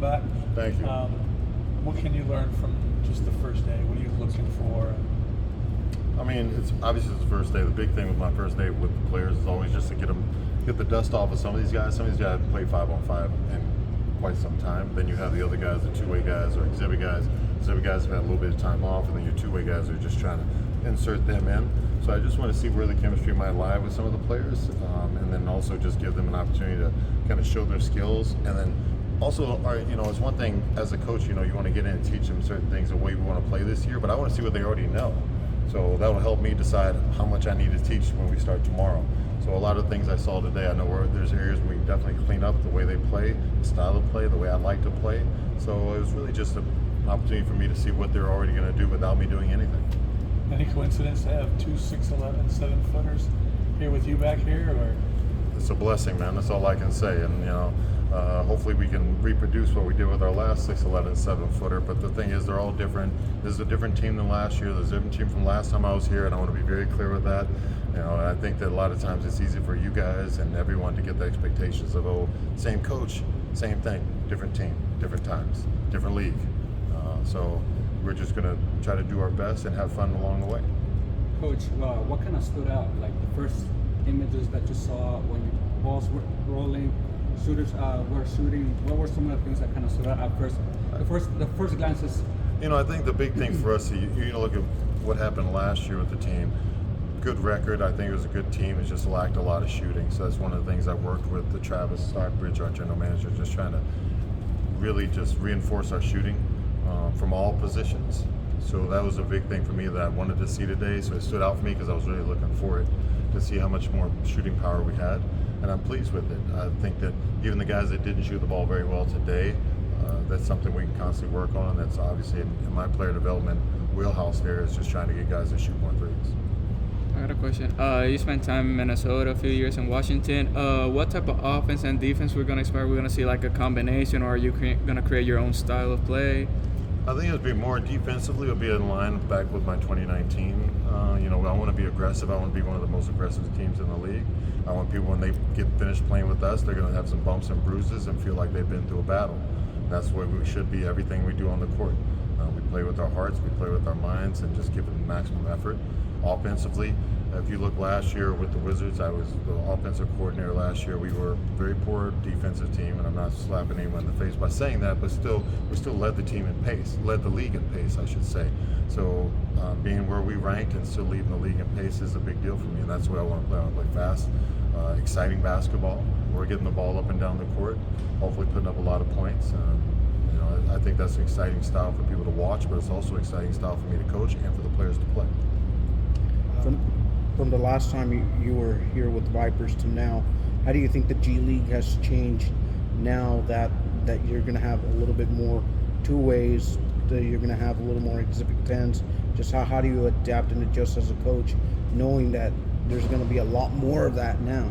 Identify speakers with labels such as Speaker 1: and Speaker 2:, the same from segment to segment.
Speaker 1: back.
Speaker 2: Thank you.
Speaker 1: What can you learn from just the first day? What are you looking for?
Speaker 2: I mean, it's obviously it's the first day. The big thing with my first day with the players is always just to get the dust off of some of these guys. Some of these guys play 5-on-5 in quite some time. Then you have the other guys, the two-way guys or exhibit guys. Exhibit guys have had a little bit of time off, and then your two-way guys are just trying to insert them in. So I just want to see where the chemistry might lie with some of the players, and then also just give them an opportunity to kind of show their skills. And then also, it's one thing as a coach, you want to get in and teach them certain things the way we want to play this year, but I want to see what they already know. So that will help me decide how much I need to teach when we start tomorrow. So a lot of things I saw today, I know there's areas we can definitely clean up the way they play, the style of play, the way I like to play. So it was really just an opportunity for me to see what they're already going to do without me doing anything.
Speaker 1: Any coincidence to have 2 6'11" 7-footers here with you back here, or?
Speaker 2: It's a blessing, man. That's all I can say. And hopefully we can reproduce what we did with our last 6'11" 7-footer. But the thing is, they're all different. This is a different team than last year. There's a different team from last time I was here, and I want to be very clear with that. And I think that a lot of times it's easy for you guys and everyone to get the expectations of, same coach, same thing, different team, different times, different league. So we're just going to try to do our best and have fun along the way.
Speaker 3: Coach, what kind of stood out? Like the first images that you saw when balls were rolling, shooters were shooting. What were some of the things that kind of stood out at first? The first glances.
Speaker 2: I think the big thing for us, you look at what happened last year with the team. Good record. I think it was a good team. It just lacked a lot of shooting. So that's one of the things I worked with the Travis Stockbridge, our general manager, just trying to really just reinforce our shooting from all positions. So that was a big thing for me that I wanted to see today. So it stood out for me because I was really looking for it to see how much more shooting power we had. And I'm pleased with it. I think that even the guys that didn't shoot the ball very well today, that's something we can constantly work on. That's obviously in my player development wheelhouse there is just trying to get guys to shoot more threes.
Speaker 4: I got a question. You spent time in Minnesota, a few years in Washington. What type of offense and defense we're going to expect? We're going to see like a combination, or are you going to create your own style of play?
Speaker 2: I think it'll be more defensively. It'll be in line back with my 2019. I want to be aggressive. I want to be one of the most aggressive teams in the league. I want people, when they get finished playing with us, they're going to have some bumps and bruises and feel like they've been through a battle. That's the way we should be, everything we do on the court. We play with our hearts, we play with our minds, and just give it maximum effort. Offensively, if you look last year with the Wizards, I was the offensive coordinator last year. We were a very poor defensive team, and I'm not slapping anyone in the face by saying that, but we still led the team in pace, led the league in pace, I should say. So being where we ranked and still leading the league in pace is a big deal for me, and that's what I want to play. I want to play fast, exciting basketball. We're getting the ball up and down the court, hopefully putting up a lot of points. I think that's an exciting style for people to watch, but it's also an exciting style for me to coach and for the players to play.
Speaker 5: From the last time you were here with the Vipers to now, how do you think the G League has changed now that you're going to have a little bit more two ways, that you're going to have a little more exhibit 10s? Just how do you adapt and adjust as a coach, knowing that there's going to be a lot more of that now?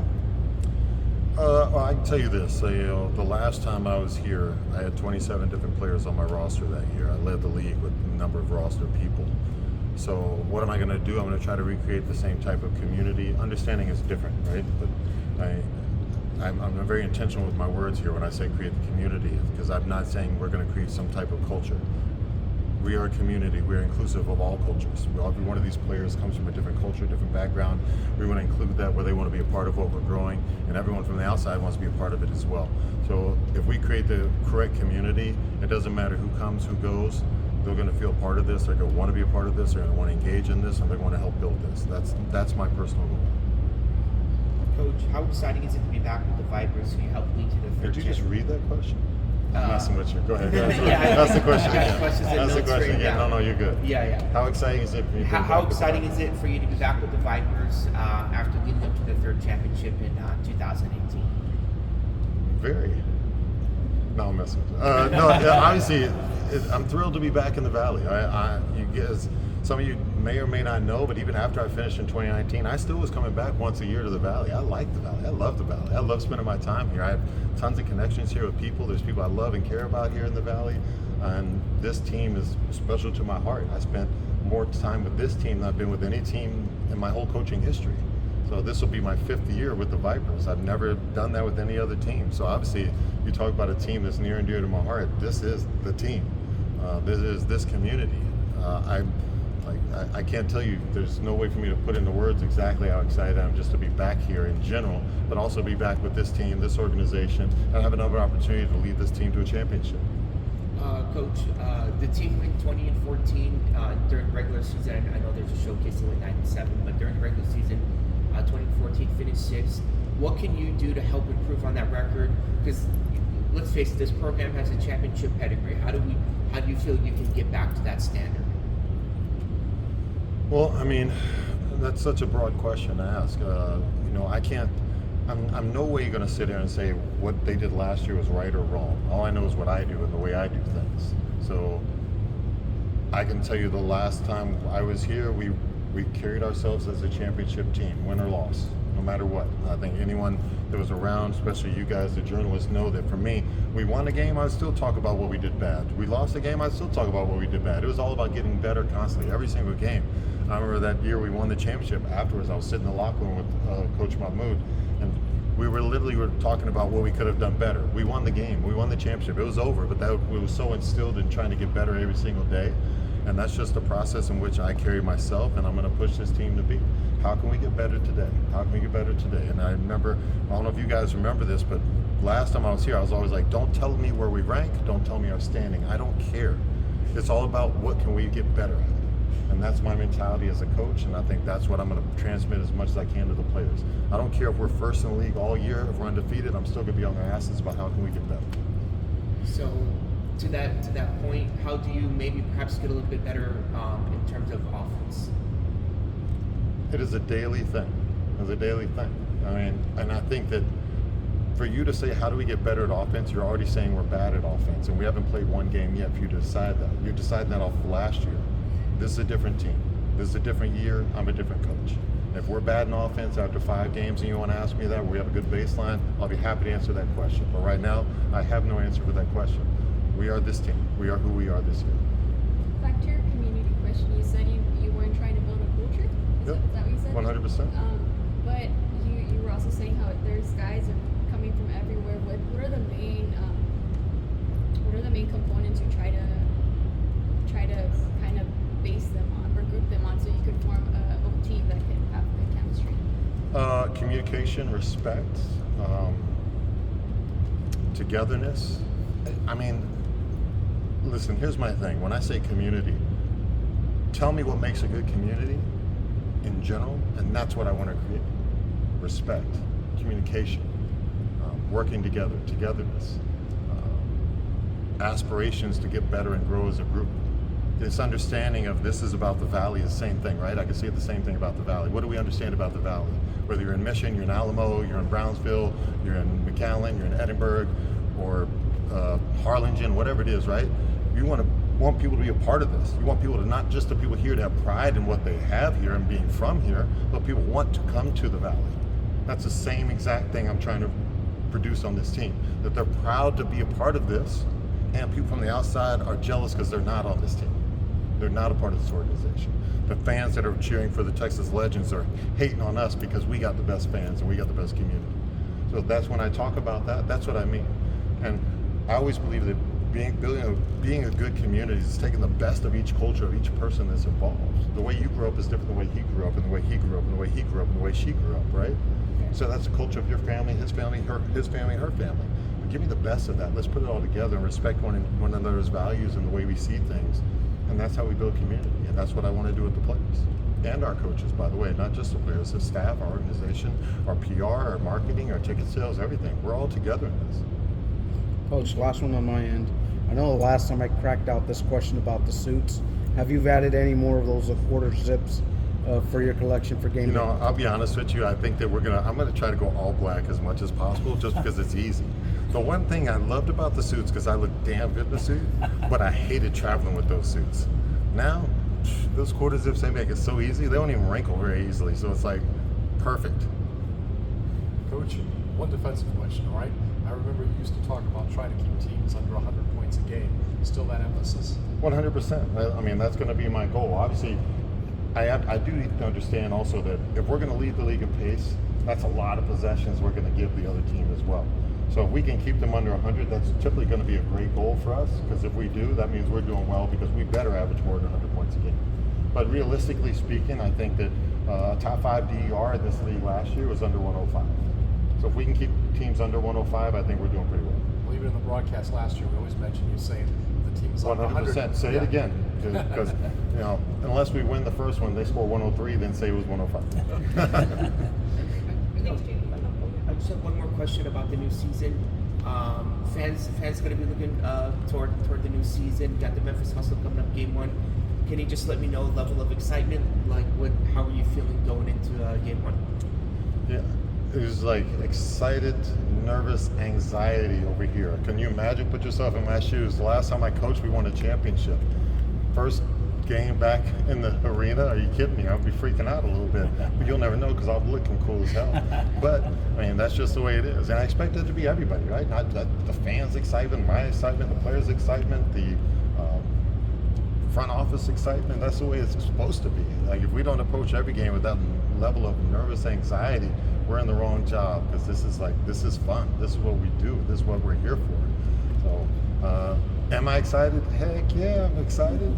Speaker 2: I can tell you this, the last time I was here, I had 27 different players on my roster that year. I led the league with a number of roster people. So what am I going to do? I'm going to try to recreate the same type of community. Understanding is different, right? But I'm very intentional with my words here when I say create the community, because I'm not saying we're going to create some type of culture. We are a community. We are inclusive of all cultures. Every one of these players comes from a different culture, different background. We want to include that where they want to be a part of what we're growing, and everyone from the outside wants to be a part of it as well. So if we create the correct community, it doesn't matter who comes, who goes. They're going to feel part of this. They're going to want to be a part of this. They're going to want to engage in this, and they want to help build this. That's my personal goal.
Speaker 6: Coach, how exciting is it to be back with the Vipers, who you helped lead to the third?
Speaker 2: Did you just read that question? I'm messing with you. Go ahead.
Speaker 6: Yeah,
Speaker 2: That's the question.
Speaker 6: I got questions and
Speaker 2: That's the
Speaker 6: notes
Speaker 2: question.
Speaker 6: written
Speaker 2: Yeah,
Speaker 6: down.
Speaker 2: no, you're good.
Speaker 6: Yeah.
Speaker 2: How exciting is it for you?
Speaker 6: How exciting is it for you to be back with the Vipers after leading up to the third championship in 2018?
Speaker 2: Very. No, I'm messing with you. Obviously, I'm thrilled to be back in the Valley. You guys, some of you may or may not know, but even after I finished in 2019, I still was coming back once a year to the Valley. I like the Valley. I love the Valley. I love spending my time here. I have tons of connections here with people. There's people I love and care about here in the Valley. And this team is special to my heart. I spent more time with this team than I've been with any team in my whole coaching history. So this will be my 5th year with the Vipers. I've never done that with any other team. So obviously, you talk about a team that's near and dear to my heart. This is the team. This is this community. I can't tell you. There's no way for me to put into words exactly how excited I am just to be back here in general, but also be back with this team, this organization, and have another opportunity to lead this team to a championship.
Speaker 6: Coach, the team went 20-14 during regular season. I know there's a showcase they went 9-7, but during the regular season, 2014 finished 6th. What can you do to help improve on that record? Because let's face it, this program has a championship pedigree. How do you feel you can get back to that standard?
Speaker 2: Well, I mean, that's such a broad question to ask. I can't. I'm no way going to sit here and say what they did last year was right or wrong. All I know is what I do and the way I do things. So I can tell you the last time I was here, we carried ourselves as a championship team, win or loss, no matter what. I think anyone that was around, especially you guys, the journalists, know that for me, we won a game, I would still talk about what we did bad. We lost a game, I'd still talk about what we did bad. It was all about getting better constantly, every single game. I remember that year we won the championship. Afterwards, I was sitting in the locker room with Coach Mahmoud, and we were talking about what we could have done better. We won the game. We won the championship. It was over, but it was so instilled in trying to get better every single day. And that's just the process in which I carry myself, and I'm going to push this team to be. How can we get better today? How can we get better today? And I remember, I don't know if you guys remember this, but last time I was here, I was always like, don't tell me where we rank. Don't tell me our standing. I don't care. It's all about what can we get better at. And that's my mentality as a coach, and I think that's what I'm going to transmit as much as I can to the players. I don't care if we're first in the league all year, if we're undefeated, I'm still going to be on their asses about how can we get better.
Speaker 6: So to that point, how do you maybe perhaps get a little bit better in terms of offense?
Speaker 2: It is a daily thing. It's a daily thing. I mean, and I think that for you to say, how do we get better at offense, you're already saying we're bad at offense, and we haven't played one game yet for you to decide that. You're deciding that off of last year. This is a different team. This is a different year. I'm a different coach. If we're bad in offense after 5 games and you want to ask me that, we have a good baseline, I'll be happy to answer that question. But right now, I have no answer for that question. We are this team. We are who we are this year.
Speaker 7: Back to your community question, you said you weren't trying to build a culture?
Speaker 2: Yep.
Speaker 7: Is that what you said?
Speaker 2: 100%.
Speaker 7: But you were also saying how there's guys coming from everywhere. What are the main components you try to kind of base them on or group them on so you could form a team that can have good chemistry?
Speaker 2: Communication, respect, togetherness. I mean, listen, here's my thing. When I say community, tell me what makes a good community in general, and that's what I want to create. Respect, communication, working together, togetherness, aspirations to get better and grow as a group. This understanding of this is about the Valley is the same thing, right? I can see the same thing about the Valley. What do we understand about the Valley? Whether you're in Mission, you're in Alamo, you're in Brownsville, you're in McAllen, you're in Edinburgh, or Harlingen, whatever it is, right? You want people to be a part of this. You want people to, not just the people here to have pride in what they have here and being from here, but people want to come to the Valley. That's the same exact thing I'm trying to produce on this team, that they're proud to be a part of this, and people from the outside are jealous because they're not on this team. They're not a part of this organization. The fans that are cheering for the Texas Legends are hating on us because we got the best fans and we got the best community. So that's when I talk about that, that's what I mean. And I always believe that being a good community is taking the best of each culture of each person that's involved. The way you grew up is different than the way he grew up, and the way he grew up, and the way he grew up, and the way she grew up, right? So that's the culture of your family, his family, his family, her family. But give me the best of that. Let's put it all together and respect one another's values and the way we see things. And that's how we build community. And that's what I want to do with the players. And our coaches, by the way, not just the players, the staff, our organization, our PR, our marketing, our ticket sales, everything. We're all together in this.
Speaker 5: Coach, last one on my end. I know the last time I cracked out this question about the suits. Have you added any more of those quarter zips for your collection for game day?
Speaker 2: I'll be honest with you. I think that I'm gonna try to go all black as much as possible, just because it's easy. The one thing I loved about the suits, because I look damn good in a suit, but I hated traveling with those suits. Now, those quarter zips, they make it so easy. They don't even wrinkle very easily, so it's like perfect.
Speaker 1: Coach, one defensive question, all right? I remember you used to talk about trying to keep teams under 100 points a game. Still that emphasis?
Speaker 2: 100%. I mean, that's going to be my goal. Obviously, I do need to understand also that if we're going to lead the league in pace, that's a lot of possessions we're going to give the other team as well. So if we can keep them under 100, that's typically going to be a great goal for us, because if we do, that means we're doing well, because we better average more than 100 points a game. But realistically speaking, I think that top 5 DER in this league last year was under 105. So if we can keep teams under 105, I think we're doing pretty well.
Speaker 1: Well, even in the broadcast last year, we always mentioned you saying the team is under 100.
Speaker 2: 100%. Say it again, because unless we win the first one, they score 103, then say it was 105.
Speaker 6: I just have one more question about the new season. Fans going to be looking toward the new season. Got the Memphis Hustle coming up, game 1. Can you just let me know level of excitement? Like, how are you feeling going into game 1?
Speaker 2: Yeah, it was like excited, nervous, anxiety over here. Can you imagine? Put yourself in my shoes. The last time I coached, we won a championship. First game back in the arena. Are you kidding me? I'll be freaking out a little bit. But you'll never know, because I'll be looking cool as hell. But I mean, that's just the way it is. And I expect it to be everybody, right? Not the fans' excitement, my excitement, the players' excitement, the front office excitement. That's the way it's supposed to be. Like, if we don't approach every game with that level of nervous anxiety, we're in the wrong job, because this is fun. This is what we do. This is what we're here for. So, am I excited? Heck yeah, I'm excited.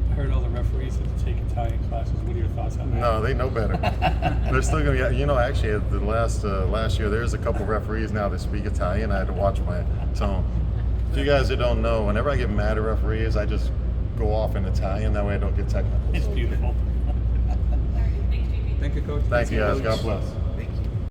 Speaker 8: I heard all the referees had to take Italian classes. What are your thoughts on that?
Speaker 2: No, they know better. They're still gonna be. Actually, at the last year, there's a couple referees now that speak Italian. I had to watch my tone. For you guys that don't know, whenever I get mad at referees, I just go off in Italian. That way, I don't get technical.
Speaker 8: It's beautiful.
Speaker 3: Thank you, Coach.
Speaker 2: Thank you, guys. God bless.